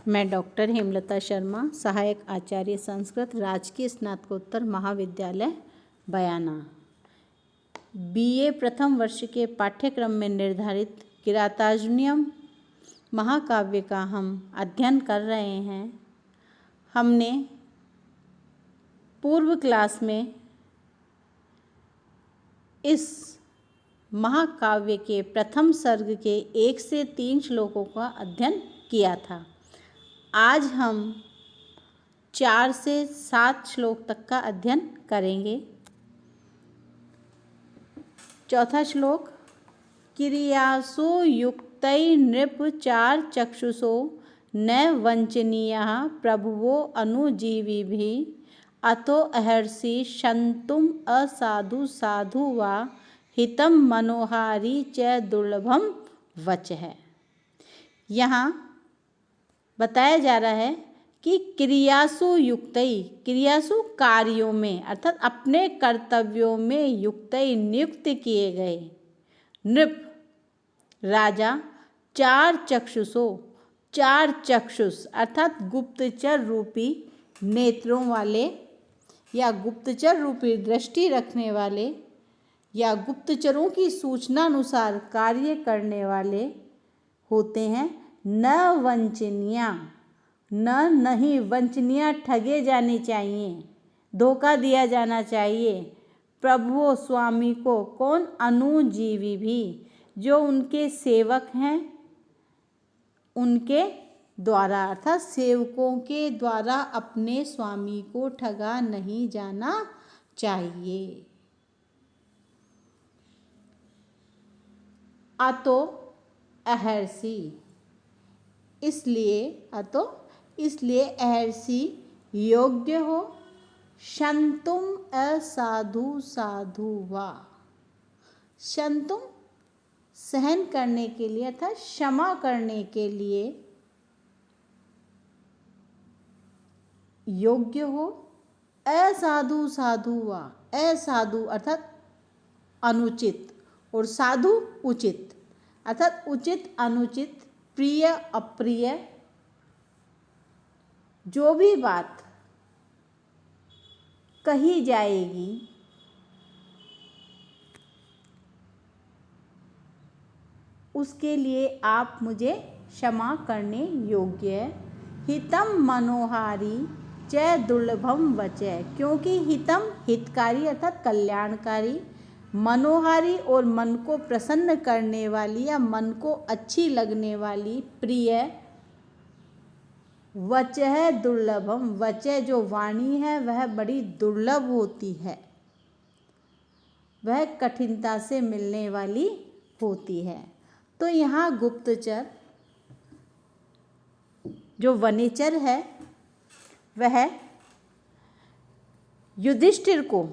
मैं डॉक्टर हेमलता शर्मा, सहायक आचार्य संस्कृत, राजकीय स्नातकोत्तर महाविद्यालय बयाना, BA प्रथम वर्ष के पाठ्यक्रम में निर्धारित किरातार्जुनीयम महाकाव्य का हम अध्ययन कर रहे हैं। हमने पूर्व क्लास में इस महाकाव्य के प्रथम सर्ग के 1 से 3 श्लोकों का अध्ययन किया था। आज हम 4 से 7 श्लोक तक का अध्ययन करेंगे। चौथा श्लोक, किरियासु युक्तै नृप चार चक्षुषो न वंचनीयः प्रभुवो अनुजीविभिः अतो अहर्षि शन्तुम असाधु साधु वा हितम मनोहारी च दुर्लभम वचः। यहाँ बताया जा रहा है कि क्रियासु युक्तई, क्रियासु कार्यों में अर्थात अपने कर्तव्यों में युक्तई नियुक्त किए गए नृप राजा, चार चक्षुषो, चार चक्षुष अर्थात गुप्तचर रूपी नेत्रों वाले या गुप्तचर रूपी दृष्टि रखने वाले या गुप्तचरों की सूचना अनुसार कार्य करने वाले होते हैं। न वंचनीय, नहीं वंचनीय ठगे जाने चाहिए, धोखा दिया जाना चाहिए। प्रभु स्वामी को, कौन? अनुजीवी भी, जो उनके सेवक हैं उनके द्वारा अर्थात सेवकों के द्वारा अपने स्वामी को ठगा नहीं जाना चाहिए। अतो अहर्षि, इसलिए अहर्षि योग्य हो। शंतुम असाधु साधु वा, शंतुम सहन करने के लिए अर्थात क्षमा करने के लिए योग्य हो। असाधु साधु वा, असाधु अर्थात अनुचित और साधु उचित अर्थात उचित अनुचित, प्रिय अप्रिय, जो भी बात कही जाएगी उसके लिए आप मुझे क्षमा करने योग्य। हितम मनोहारी च दुर्लभम वचः, क्योंकि हितम हितकारी अर्थात कल्याणकारी, मनोहारी और मन को प्रसन्न करने वाली या मन को अच्छी लगने वाली, प्रिय, वचः दुर्लभम, वचः जो वाणी है वह बड़ी दुर्लभ होती है, वह कठिनता से मिलने वाली होती है। तो यहाँ गुप्तचर जो वनेचर है वह युधिष्ठिर को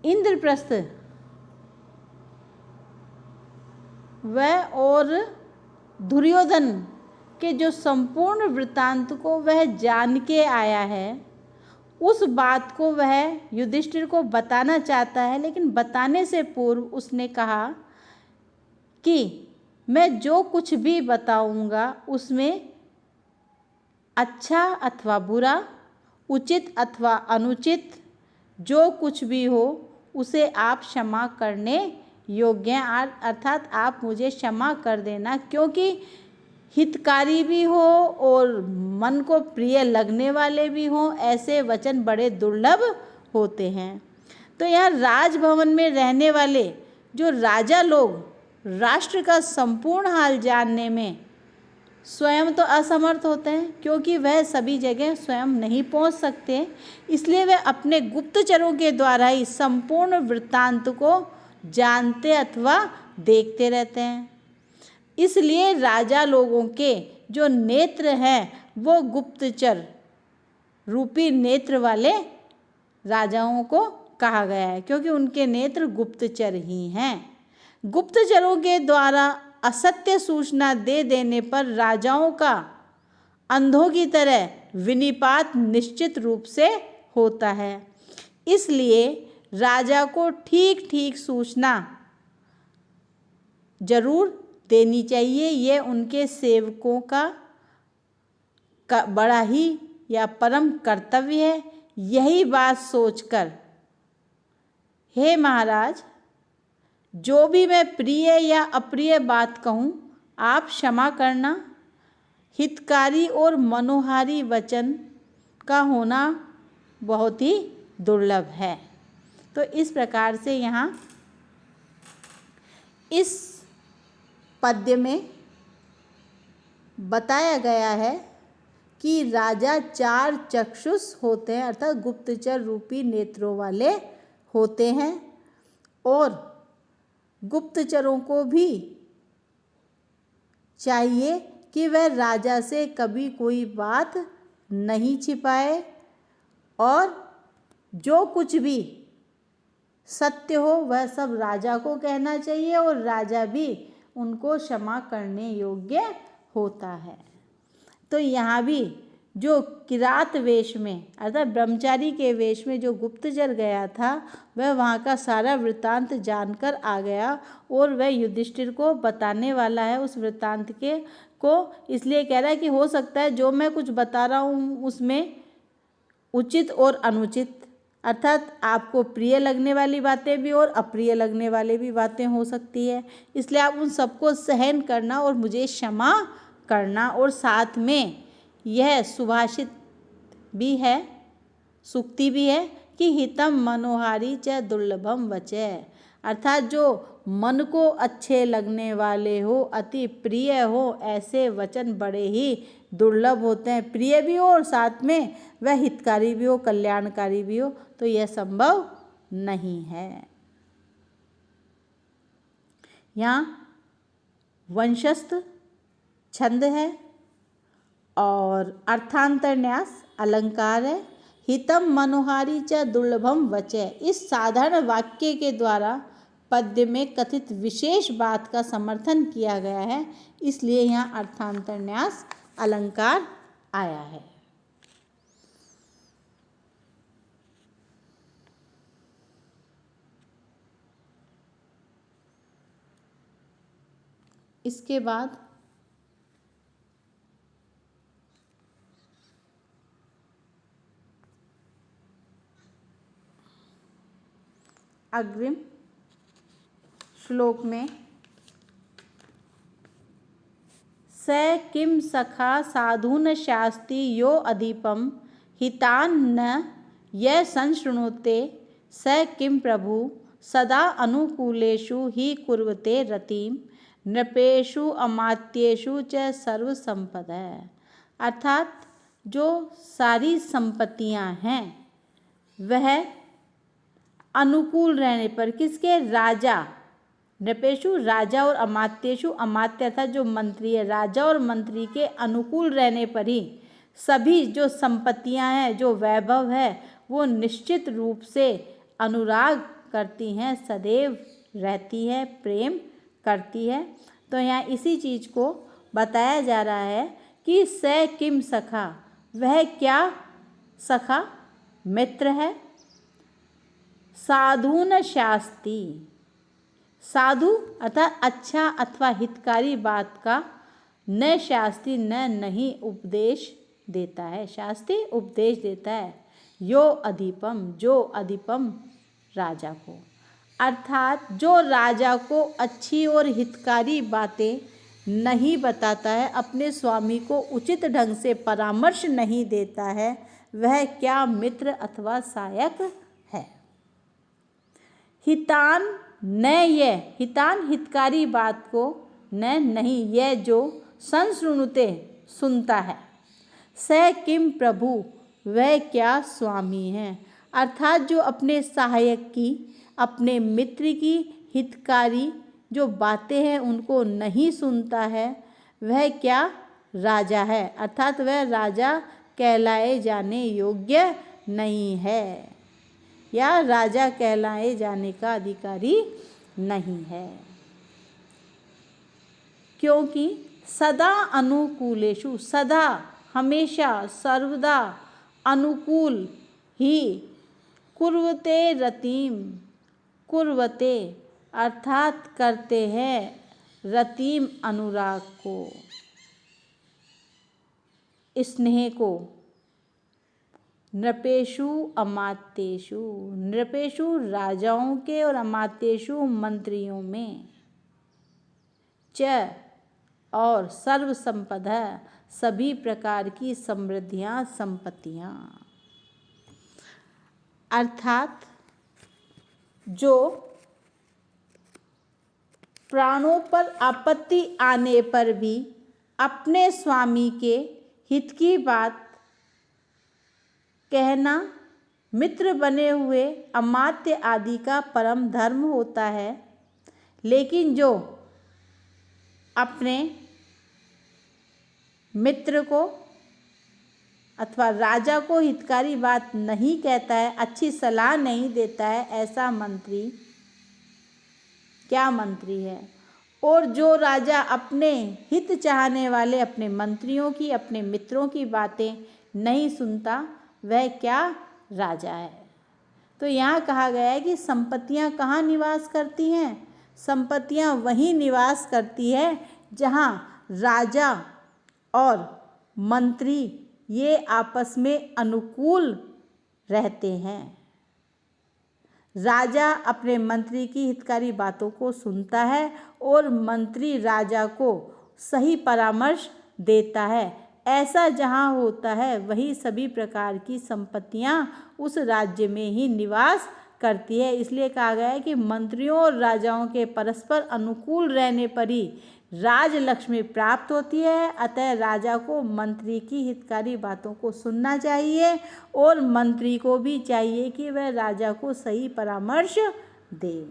इंद्रप्रस्थ वह और दुर्योधन के जो संपूर्ण वृत्तांत को वह जान के आया है, उस बात को वह युधिष्ठिर को बताना चाहता है। लेकिन बताने से पूर्व उसने कहा कि मैं जो कुछ भी बताऊंगा उसमें अच्छा अथवा बुरा, उचित अथवा अनुचित, जो कुछ भी हो उसे आप क्षमा करने योग्य हैं, अर्थात आप मुझे क्षमा कर देना, क्योंकि हितकारी भी हो और मन को प्रिय लगने वाले भी हों, ऐसे वचन बड़े दुर्लभ होते हैं। तो यहाँ राजभवन में रहने वाले जो राजा लोग राष्ट्र का संपूर्ण हाल जानने में स्वयं तो असमर्थ होते हैं, क्योंकि वह सभी जगह स्वयं नहीं पहुंच सकते, इसलिए वे अपने गुप्तचरों के द्वारा ही संपूर्ण वृत्तांत को जानते अथवा देखते रहते हैं। इसलिए राजा लोगों के जो नेत्र हैं वो गुप्तचर रूपी नेत्र वाले राजाओं को कहा गया है, क्योंकि उनके नेत्र गुप्तचर ही हैं। गुप्तचरों के द्वारा असत्य सूचना दे देने पर राजाओं का अंधों की तरह विनिपात निश्चित रूप से होता है। इसलिए राजा को ठीक ठीक सूचना जरूर देनी चाहिए। ये उनके सेवकों का बड़ा ही या परम कर्तव्य है। यही बात सोचकर हे महाराज, जो भी मैं प्रिय या अप्रिय बात कहूँ आप क्षमा करना। हितकारी और मनोहारी वचन का होना बहुत ही दुर्लभ है। तो इस प्रकार से यहाँ इस पद्य में बताया गया है कि राजा 4 चक्षुष होते हैं, अर्थात गुप्तचर रूपी नेत्रों वाले होते हैं, और गुप्तचरों को भी चाहिए कि वह राजा से कभी कोई बात नहीं छिपाए, और जो कुछ भी सत्य हो वह सब राजा को कहना चाहिए, और राजा भी उनको क्षमा करने योग्य होता है। तो यहाँ भी जो किरात वेश में अर्थात ब्रह्मचारी के वेश में जो गुप्तचर गया था वह वहाँ का सारा वृत्तांत जानकर आ गया, और वह युधिष्ठिर को बताने वाला है उस वृत्तांत के को। इसलिए कह रहा है कि हो सकता है जो मैं कुछ बता रहा हूँ उसमें उचित और अनुचित, अर्थात आपको प्रिय लगने वाली बातें भी और अप्रिय लगने वाली भी बातें हो सकती है। इसलिए आप उन सबको सहन करना और मुझे क्षमा करना। और साथ में यह सुभाषित भी है, सूक्ति भी है कि हितम मनोहारी च दुर्लभम वचः, अर्थात जो मन को अच्छे लगने वाले हो, अति प्रिय हो, ऐसे वचन बड़े ही दुर्लभ होते हैं। प्रिय भी हो और साथ में वह हितकारी भी हो, कल्याणकारी भी हो, तो यह संभव नहीं है। यहाँ वंशस्थ छंद है और अर्थांतर न्यास अलंकार है। हितम मनोहारी च दुर्लभम वचः, इस साधारण वाक्य के द्वारा पद्य में कथित विशेष बात का समर्थन किया गया है, इसलिए यहाँ अर्थांतर न्यास अलंकार आया है। इसके बाद अग्रिम श्लोक में स किम सखा साधून शास्ति यो अधिपम हितान न यह संशृणुते स किम प्रभु सदा अनुकूलेषु ही कुर्वते रतिम नृपेषु अमात्येषु च सर्व संपदा, अर्थात जो सारी संपत्तियां हैं वह अनुकूल रहने पर, किसके? राजा। नृपेषु राजा और अमात्येषु, अमात्य अर्थात जो मंत्री है, राजा और मंत्री के अनुकूल रहने पर ही सभी जो संपत्तियां हैं, जो वैभव है, वो निश्चित रूप से अनुराग करती हैं, सदैव रहती है, प्रेम करती है। तो यहाँ इसी चीज़ को बताया जा रहा है कि स किम सखा, वह क्या सखा मित्र है। साधून शास्ति, साधु अर्थात अच्छा अथवा हितकारी बात का, न शास्त्री न नहीं उपदेश देता है, शास्त्री उपदेश देता है। यो अधिपम, जो अधिपम राजा को, अर्थात जो राजा को अच्छी और हितकारी बातें नहीं बताता है, अपने स्वामी को उचित ढंग से परामर्श नहीं देता है, वह क्या मित्र अथवा सहायक है। हितान न यह, हितान हितकारी बात को, न नहीं यह जो संशृणुते सुनता है, स किम प्रभु वह क्या स्वामी है, अर्थात जो अपने सहायक की, अपने मित्र की हितकारी जो बातें हैं उनको नहीं सुनता है, वह क्या राजा है, अर्थात वह राजा कहलाए जाने योग्य नहीं है, या राजा कहलाए जाने का अधिकारी नहीं है। क्योंकि सदा अनुकूलेषु, सदा हमेशा सर्वदा अनुकूल ही, कुर्वते रतिम, कुर्वते अर्थात करते हैं, रतिम अनुराग को, स्नेह को, नृपेषु अमात्येषु, नृपेषु राजाओं के और अमात्येषु मंत्रियों में, च और सर्व संपदा सभी प्रकार की समृद्धियां संपत्तियां। अर्थात जो प्राणों पर आपत्ति आने पर भी अपने स्वामी के हित की बात कहना मित्र बने हुए अमात्य आदि का परम धर्म होता है, लेकिन जो अपने मित्र को अथवा राजा को हितकारी बात नहीं कहता है, अच्छी सलाह नहीं देता है, ऐसा मंत्री क्या मंत्री है। और जो राजा अपने हित चाहने वाले अपने मंत्रियों की, अपने मित्रों की बातें नहीं सुनता, वह क्या राजा है। तो यहाँ कहा गया है कि संपत्तियाँ कहाँ निवास करती हैं? संपत्तियाँ वहीं निवास करती है जहाँ राजा और मंत्री ये आपस में अनुकूल रहते हैं। राजा अपने मंत्री की हितकारी बातों को सुनता है और मंत्री राजा को सही परामर्श देता है। ऐसा जहाँ होता है वही सभी प्रकार की संपत्तियाँ उस राज्य में ही निवास करती है। इसलिए कहा गया है कि मंत्रियों और राजाओं के परस्पर अनुकूल रहने पर ही राजलक्ष्मी प्राप्त होती है। अतः राजा को मंत्री की हितकारी बातों को सुनना चाहिए और मंत्री को भी चाहिए कि वह राजा को सही परामर्श दे।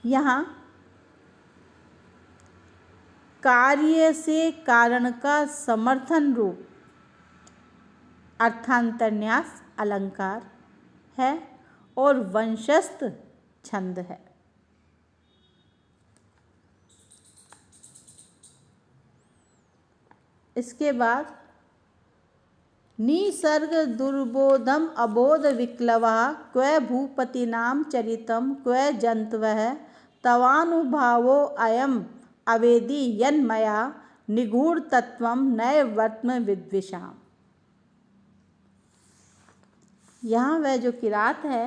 यहाँ कार्य से कारण का समर्थन रूप अर्थांतरन्यास अलंकार है और वंशस्थ छंद है। इसके बाद निसर्ग दुर्बोधम अबोध विक्लवा क्व भूपतिनाम चरितम क्व जंतवः तवानुभावो अयम अवेदी यन्मया निगूढ़ तत्वम नैवर्त्म विद्विषाम्। यहाँ वह जो किरात है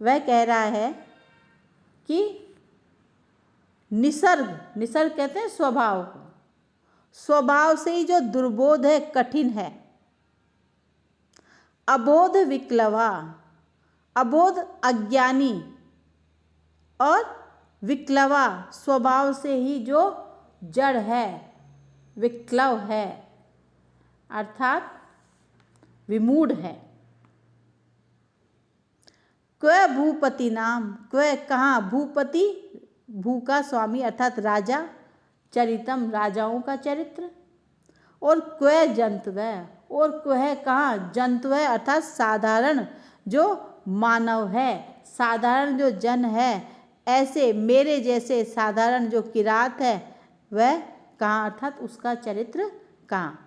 वह कह रहा है कि निसर्ग कहते हैं स्वभाव को, स्वभाव से ही जो दुर्बोध है, कठिन है। अबोध विक्लवा, अबोध अज्ञानी, और विक्लवा स्वभाव से ही जो जड़ है, विक्लव है अर्थात विमूढ़ है। क्व भूपति नाम, क्व कहाँ, भूपति भू का स्वामी अर्थात राजा, चरितम राजाओं का चरित्र, और क्व जंतव, और क्व कहाँ, जंतव अर्थात साधारण जो मानव है, साधारण जो जन है, ऐसे मेरे जैसे साधारण जो किरात है वह कहाँ अर्थात उसका चरित्र कहाँ।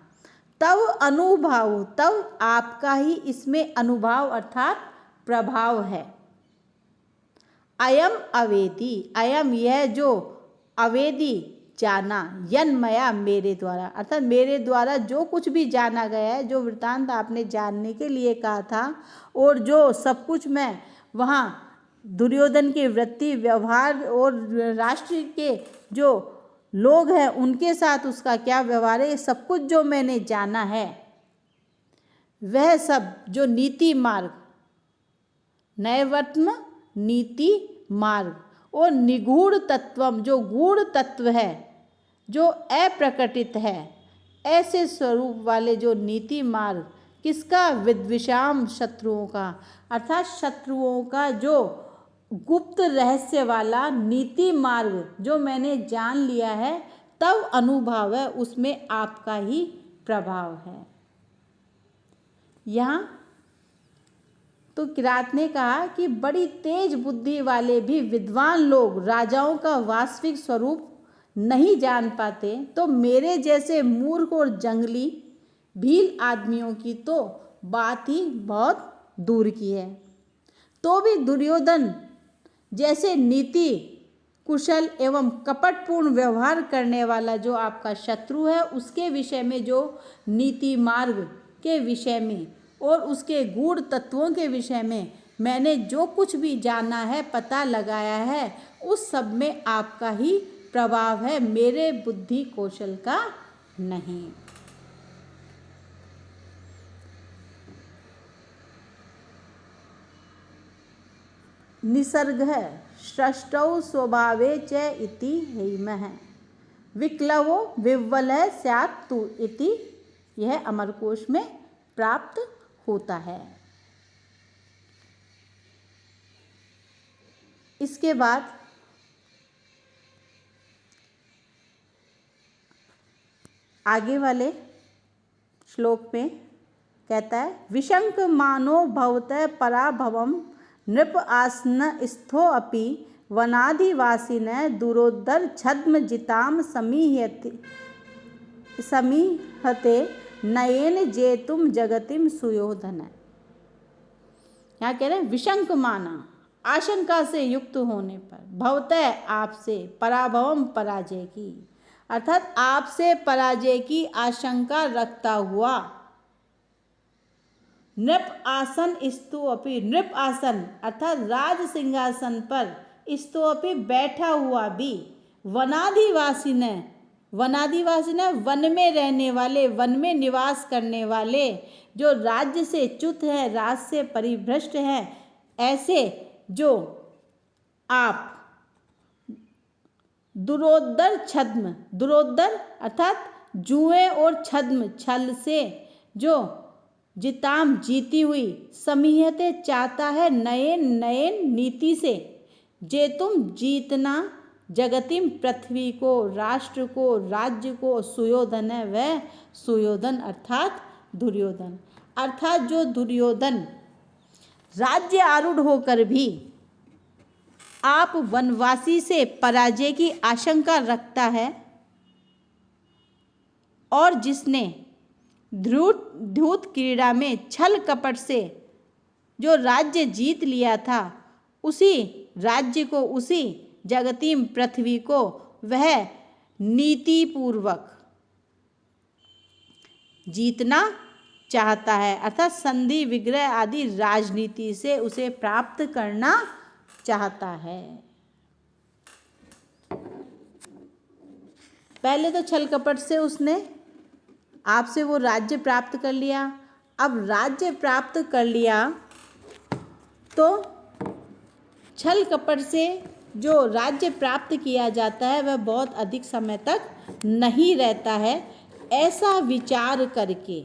तव अनुभाव, तव आपका ही इसमें अनुभाव अर्थात प्रभाव है। अयम अवेदी, अयम यह जो अवेदी जाना, यन्मया मेरे द्वारा, अर्थात मेरे द्वारा जो कुछ भी जाना गया है, जो वृत्तांत आपने जानने के लिए कहा था और जो सब कुछ मैं वहाँ दुर्योधन की वृत्ति, व्यवहार और राष्ट्र के जो लोग हैं उनके साथ उसका क्या व्यवहार है, सब कुछ जो मैंने जाना है, वह सब जो नीति मार्ग, नैवर्त्म नीति मार्ग, और निगूढ़ तत्वम जो गूढ़ तत्व है, जो अप्रकटित है, ऐसे स्वरूप वाले जो नीति मार्ग, किसका, विद्विषाम शत्रुओं का, अर्थात शत्रुओं का जो गुप्त रहस्य वाला नीति मार्ग जो मैंने जान लिया है, तब अनुभव है, उसमें आपका ही प्रभाव है। यहाँ तो किरात ने कहा कि बड़ी तेज बुद्धि वाले भी विद्वान लोग राजाओं का वास्तविक स्वरूप नहीं जान पाते, तो मेरे जैसे मूर्ख और जंगली भील आदमियों की तो बात ही बहुत दूर की है। तो भी दुर्योधन जैसे नीति कुशल एवं कपटपूर्ण व्यवहार करने वाला जो आपका शत्रु है, उसके विषय में, जो नीति मार्ग के विषय में और उसके गूढ़ तत्वों के विषय में मैंने जो कुछ भी जाना है, पता लगाया है, उस सब में आपका ही प्रभाव है, मेरे बुद्धि कौशल का नहीं। निसर्ग है सृष्टौ स्वभावे च इति हेमः विक्लवो विह्वलः स्यात् तु इति, यह अमरकोश में प्राप्त होता है। इसके बाद आगे वाले श्लोक में कहता है, विशंक मानो भवतः पराभवम नृप आसन स्थो अपि वनाधिवासिन दुरोद्धर छद्म जिताम समीहते नयेन जेतुम जगतिम सुयोधन। यहाँ कह रहे हैं विशंक माना, आशंका से युक्त होने पर, भवतः आपसे, पराभवम पराजय की, अर्थात आपसे पराजय की आशंका रखता हुआ, नृप आसन स्तु अपि, नृप आसन अर्थात राज सिंहासन पर, स्तु अपि बैठा हुआ भी, वनाधिवासी ने, वनाधिवासी ने वन में रहने वाले, वन में निवास करने वाले, जो राज्य से च्युत है, राज से परिभ्रष्ट हैं, ऐसे जो आप दुरोद्धर छद्म, दुरोद्धर अर्थात जुए और छद्म, छल से जो जिताम जीती हुई, समीहते चाहता है, नयन नयन नीति से, जे तुम जीतना जगतिम पृथ्वी को, राष्ट्र को, राज्य को, सुयोधन है वह सुयोधन अर्थात दुर्योधन, अर्थात जो दुर्योधन राज्य आरूढ़ होकर भी आप वनवासी से पराजय की आशंका रखता है, और जिसने धूत क्रीड़ा में छल कपट से जो राज्य जीत लिया था, उसी राज्य को, उसी जगतीम पृथ्वी को वह नीति पूर्वक जीतना चाहता है, अर्थात संधि विग्रह आदि राजनीति से उसे प्राप्त करना चाहता है। पहले तो छल कपट से उसने आपसे वो राज्य प्राप्त कर लिया। अब राज्य प्राप्त कर लिया तो छल कपट से जो राज्य प्राप्त किया जाता है वह बहुत अधिक समय तक नहीं रहता है। ऐसा विचार करके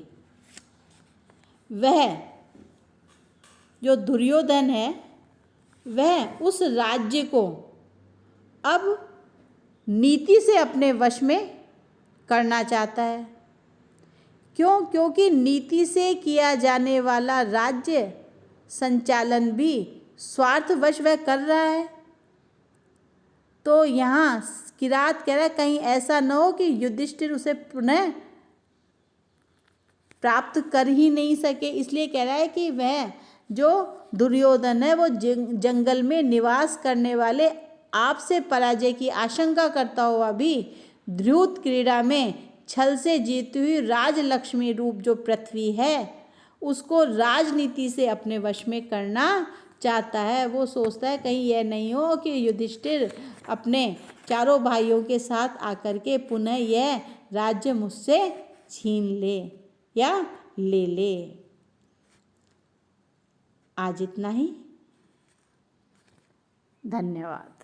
वह जो दुर्योधन है वह उस राज्य को अब नीति से अपने वश में करना चाहता है। क्यों? क्योंकि नीति से किया जाने वाला राज्य संचालन भी स्वार्थवश वह कर रहा है। तो यहाँ किरात कह रहा है कहीं ऐसा न हो कि युधिष्ठिर उसे पुनः प्राप्त कर ही नहीं सके, इसलिए कह रहा है कि वह जो दुर्योधन है वो जंगल में निवास करने वाले आपसे पराजय की आशंका करता हुआ भी ध्रुत क्रीड़ा में छल से जीती हुई राजलक्ष्मी रूप जो पृथ्वी है उसको राजनीति से अपने वश में करना चाहता है। वो सोचता है कहीं यह नहीं हो कि युधिष्ठिर अपने चारों भाइयों के साथ आकर के पुनः यह राज्य मुझसे छीन ले या ले ले। आज इतना ही। धन्यवाद।